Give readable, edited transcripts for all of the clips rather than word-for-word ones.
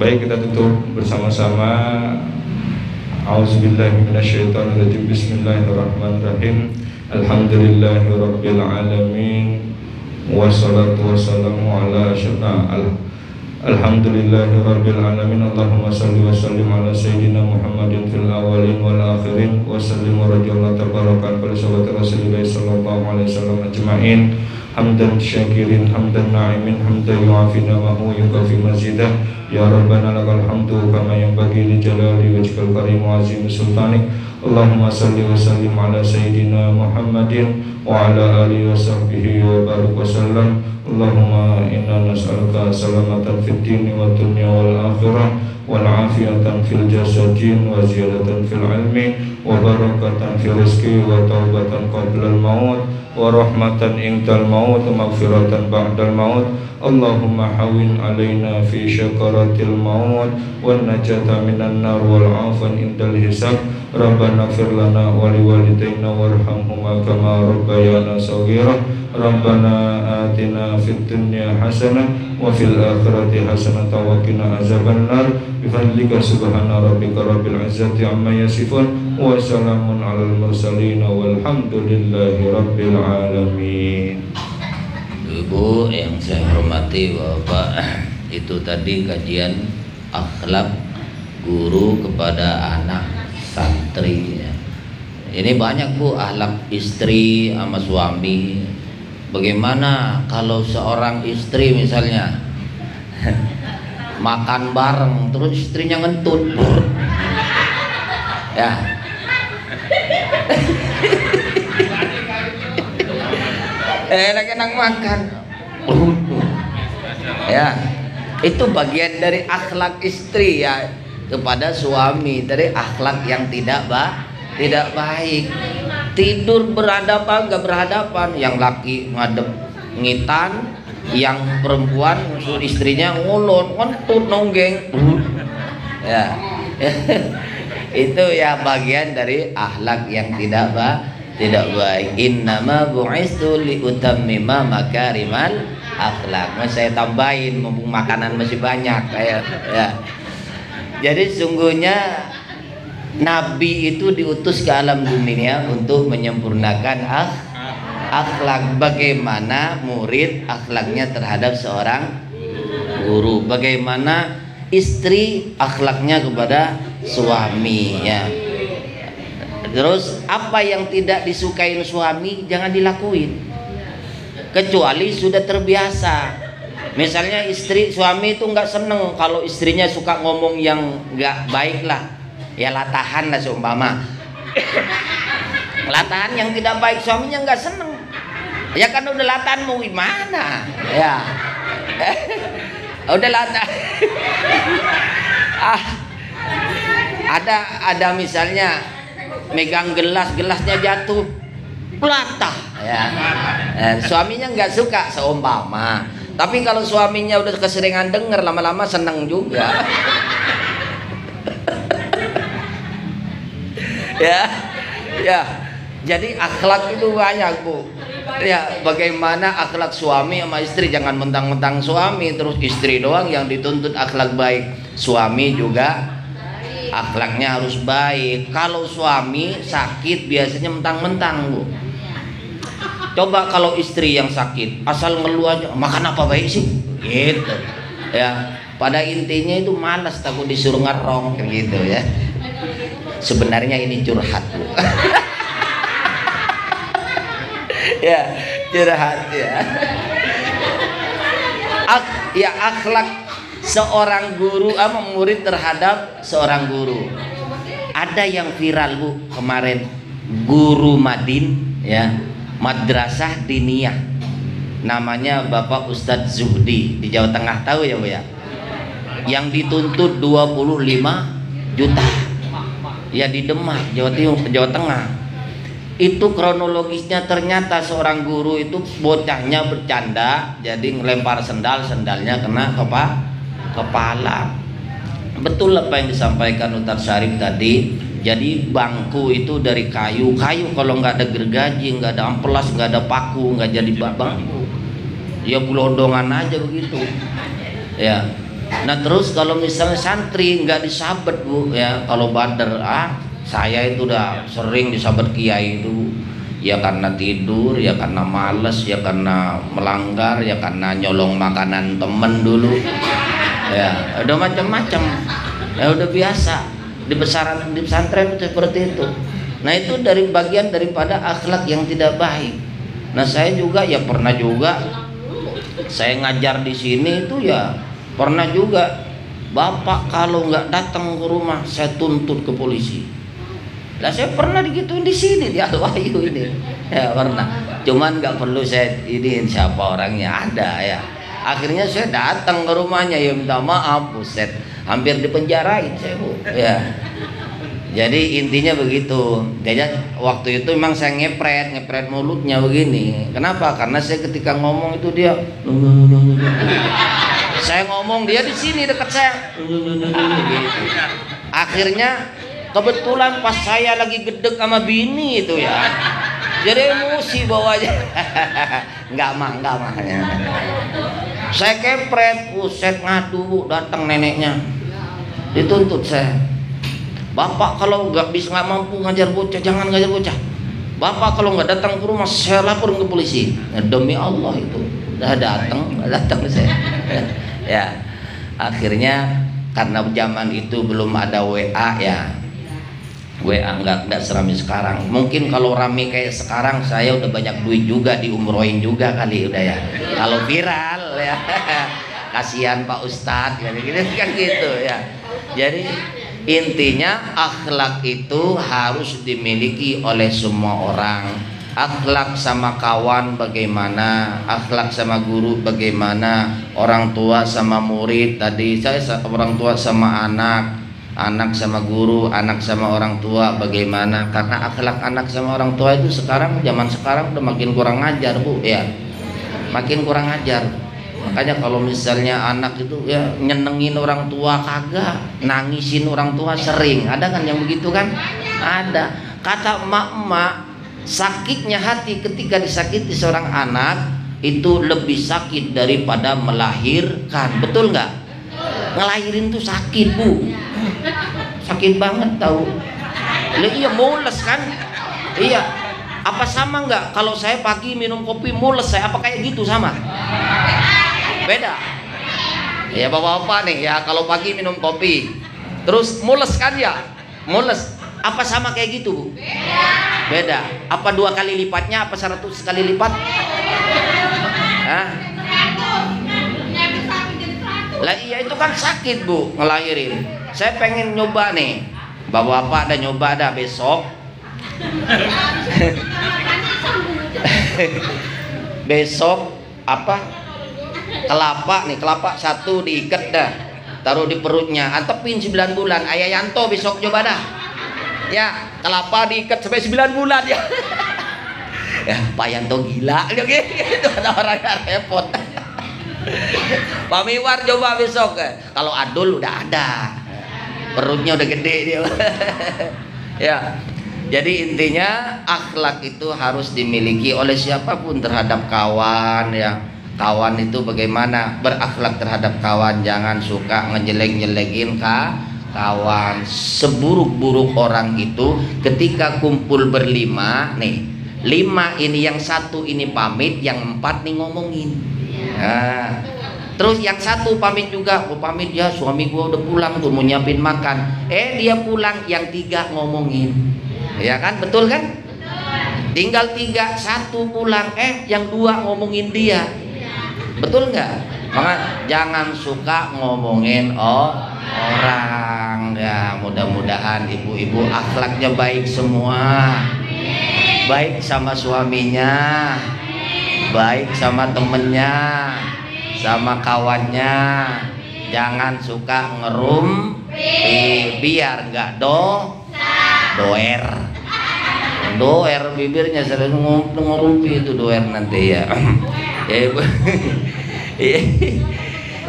Baik, kita tutup bersama-sama. A'udzubillahi minasyaitonirrajim. Bismillahirrahmanirrahim. Alhamdulillahirabbil alamin. Wassalatu wassalamu ala Alhamdulillahirabbil alamin. Allahumma shalli wa sallim ala sayyidina Muhammadin fil awwalin wal akhirin wa sallim wa radhiyallahu tabaraka wa sahabat Rasulullah sallallahu alaihi wasallam ajma'in. Hamdan syakirin, hamdan na'imin, hamdan yu'afina wa huwa yukafi mazidah. Ya Rabbana lakal hamdu kama yanbaghi li jalali wajhikal karim wa azim sultanik. Allahumma salli wa sallim ala sayyidina Muhammadin wa ala alihi wa sahbihi wa barik wa sallam. Allahumma inna nas'aluka salamatan fid dini wa dunya wal akhirah wal afiyatan fil jasadin wa ziyadatan fil ilmi wa barakatan fil rizqi wa taubatan qabla al maut wa rahmatan indal maut wa maghfiratan ba'dal maut. Allahumma hawin alaina fi syakaratil maut wan najata minan nar wal afan indal hisab. Rabbana ighfir lana wa liwalidayna warhamhuma kama rabbayana shaghira. Rabbana atina fid dunya hasanah wa fil akhirati hasanah wa qina azabannar. Bi fadlika subhana rabbika rabbil izzati amma yasifun wa salamun alal mursalin walhamdulillahi rabbil alamin. Ibu yang saya hormati, Bapak, itu tadi kajian akhlak guru kepada anak santri ya. Ini banyak Bu, akhlak istri sama suami. Bagaimana kalau seorang istri misalnya makan bareng terus istrinya ngentut ya. Enak-enak makan ya, itu bagian dari akhlak istri ya kepada suami, dari akhlak yang tidak baik. Tidur berhadapan gak berhadapan, yang laki ngadep ngitan, yang perempuan musuh istrinya ngulon ngentut nonggeng ya. Itu ya bagian dari akhlak yang tidak baik. Innama bu'istu liutammima makarimal akhlak. Mas saya tambahin mumpung makanan masih banyak kayak ya. Jadi sungguhnya Nabi itu diutus ke alam dunia untuk menyempurnakan akhlak. Bagaimana murid akhlaknya terhadap seorang guru, bagaimana istri akhlaknya kepada suami ya. Terus apa yang tidak disukai suami jangan dilakuin kecuali sudah terbiasa. Misalnya suami itu nggak seneng kalau istrinya suka ngomong yang nggak baik lah, ya latahan lah seumpama. Latahan yang tidak baik suaminya nggak seneng. Ya kan udah latahan mau gimana? Ya, udah latahan. Ada misalnya megang gelasnya jatuh, latah ya. Suaminya nggak suka seumpama. Tapi kalau suaminya udah keseringan denger, lama-lama seneng juga. ya. Jadi akhlak itu banyak Bu. Ya, bagaimana akhlak suami sama istri, jangan mentang-mentang suami terus istri doang yang dituntut akhlak baik. Suami juga akhlaknya harus baik. Kalau suami sakit biasanya mentang-mentang Bu. Coba kalau istri yang sakit asal ngeluh aja, makan apa baik sih gitu ya. Pada intinya itu malas, takut disuruh ngerong gitu ya. Sebenarnya ini curhat Bu. Ya curhat ya. Ya akhlak seorang guru sama murid terhadap seorang guru. Ada yang viral Bu kemarin, guru Madin ya, madrasah diniyah, namanya Bapak Ustadz Zuhdi di Jawa Tengah, tahu ya Bu ya, yang dituntut 25 juta ya di Demak, Jawa Tengah. Itu kronologisnya ternyata seorang guru itu bocahnya bercanda jadi ngelempar sendalnya kena kepala. Betul apa yang disampaikan Ustadz Syarif tadi. Jadi bangku itu dari kayu kalau nggak ada gergaji, nggak ada amplas, nggak ada paku, nggak jadi bangku. Ya gelondongan aja begitu. Ya, Nah terus kalau misalnya santri nggak disabet Bu ya, kalau badar saya itu udah sering disabet kiai itu ya karena tidur, ya karena males, ya karena melanggar, ya karena nyolong makanan temen dulu ya, udah macam-macam ya, udah biasa di pesantren itu seperti itu. Nah itu dari bagian daripada akhlak yang tidak baik. Nah saya juga ya pernah juga saya ngajar di sini itu ya pernah juga bapak kalau nggak datang ke rumah saya tuntut ke polisi. Lah saya pernah digituin di sini di Al-Wahyu ini ya pernah, cuman nggak perlu saya ini siapa orangnya ada ya. Akhirnya saya datang ke rumahnya ya minta maaf, buset hampir dipenjarain saya Bu ya. Jadi intinya begitu. Jadi waktu itu memang saya ngepret mulutnya begini. Kenapa? Karena saya ketika ngomong itu dia saya ngomong dia di sini dekat saya gitu. Akhirnya kebetulan pas saya lagi gedek sama bini itu ya, jadi emosi bawanya. Enggak mah ya. Saya kepret, buset ngadu, datang neneknya, dituntut saya. Bapak kalau nggak mampu ngajar bocah, jangan ngajar bocah. Bapak kalau nggak datang ke rumah, saya lapor ke polisi. Nah, demi Allah itu, udah datang saya. Ya, akhirnya karena zaman itu belum ada WA ya. WA nggak serami sekarang. Mungkin kalau rame kayak sekarang saya udah banyak duit juga, diumrohin juga kali udah ya. Kalau viral ya, kasihan Pak Ustadz kan gitu ya. Jadi intinya akhlak itu harus dimiliki oleh semua orang. Akhlak sama kawan bagaimana, akhlak sama guru bagaimana, orang tua sama murid tadi, saya orang tua sama anak sama guru, anak sama orang tua bagaimana. Karena akhlak anak sama orang tua itu sekarang, zaman sekarang udah makin kurang ajar Bu ya, makin kurang ajar. Makanya kalau misalnya anak itu ya nyenengin orang tua kagak, nangisin orang tua sering, ada kan yang begitu kan? Ada. Kata emak-emak, sakitnya hati ketika disakiti seorang anak itu lebih sakit daripada melahirkan. Betul nggak? Ngelahirin tuh sakit Bu, sakit banget tahu. Iya mules kan? Iya. Apa sama nggak kalau saya pagi minum kopi mules saya? Apa kayak gitu sama? Beda. Ya bapak-bapak nih ya, kalau pagi minum kopi terus mules kan ya? Mules. Apa sama kayak gitu Bu? Beda. Apa 2 kali lipatnya? Apa 100 kali lipat? Hah? Lah iya itu kan sakit Bu ngelahirin. Saya pengen nyoba nih, bapak-bapak ada nyoba ada besok. Besok apa? Kelapa 1 diikat dah, taruh di perutnya, antepin 9 bulan. Ayah Yanto besok coba dah. Ya, kelapa diikat sampai 9 bulan ya. Ya, Pak Yanto gila gitu, ada orang yang repot. Pak Miwar coba besok. Kalau Adul udah ada, perutnya udah gede dia. Ya, jadi intinya akhlak itu harus dimiliki oleh siapapun terhadap kawan ya. Kawan itu bagaimana berakhlak terhadap kawan, jangan suka ngejelek-jelekin kawan. Seburuk-buruk orang itu ketika kumpul berlima nih, 5 ini yang 1 ini pamit, yang 4 nih ngomongin. Nah, terus yang 1 pamit juga, pamit ya suami gua udah pulang tuh mau nyiapin makan. Dia pulang, yang 3 ngomongin. Ya kan, betul kan? Tinggal 3, 1 pulang, yang 2 ngomongin dia. Betul nggak? Maka jangan suka ngomongin orang ya. Mudah-mudahan ibu-ibu akhlaknya baik semua, baik sama suaminya, baik sama temennya, sama kawannya. Jangan suka biar nggak doer bibirnya sering ngerumpi itu doer nanti ya.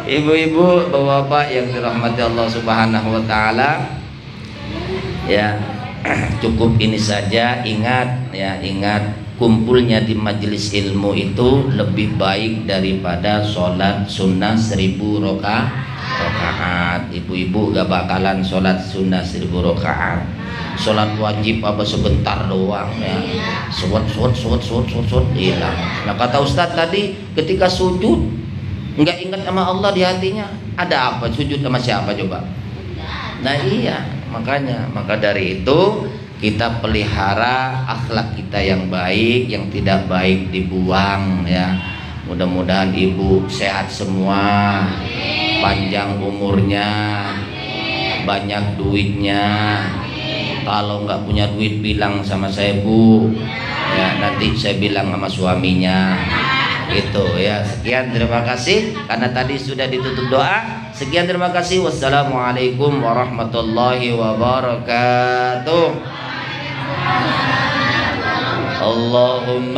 Ibu-ibu, bapak-bapak yang dirahmati Allah Subhanahu wa taala. Ya, cukup ini saja. Ingat ya, ingat kumpulnya di majelis ilmu itu lebih baik daripada sholat sunnah 1000 rakaat. rakaat. Ibu-ibu gak bakalan sholat sunnah 1000 rakaat. Sholat wajib apa sebentar doang ya. Suat hilang. Nah kata Ustadz tadi ketika sujud nggak ingat sama Allah di hatinya, ada apa? Sujud sama siapa coba? Nah iya, makanya maka dari itu kita pelihara akhlak kita yang baik, yang tidak baik dibuang ya. Mudah-mudahan ibu sehat semua, panjang umurnya, banyak duitnya. Kalau nggak punya duit bilang sama saya bu, ya nanti saya bilang sama suaminya. Gitu ya. Sekian, terima kasih karena tadi sudah ditutup doa. Sekian, terima kasih. Wassalamualaikum warahmatullahi wabarakatuh. Allahumma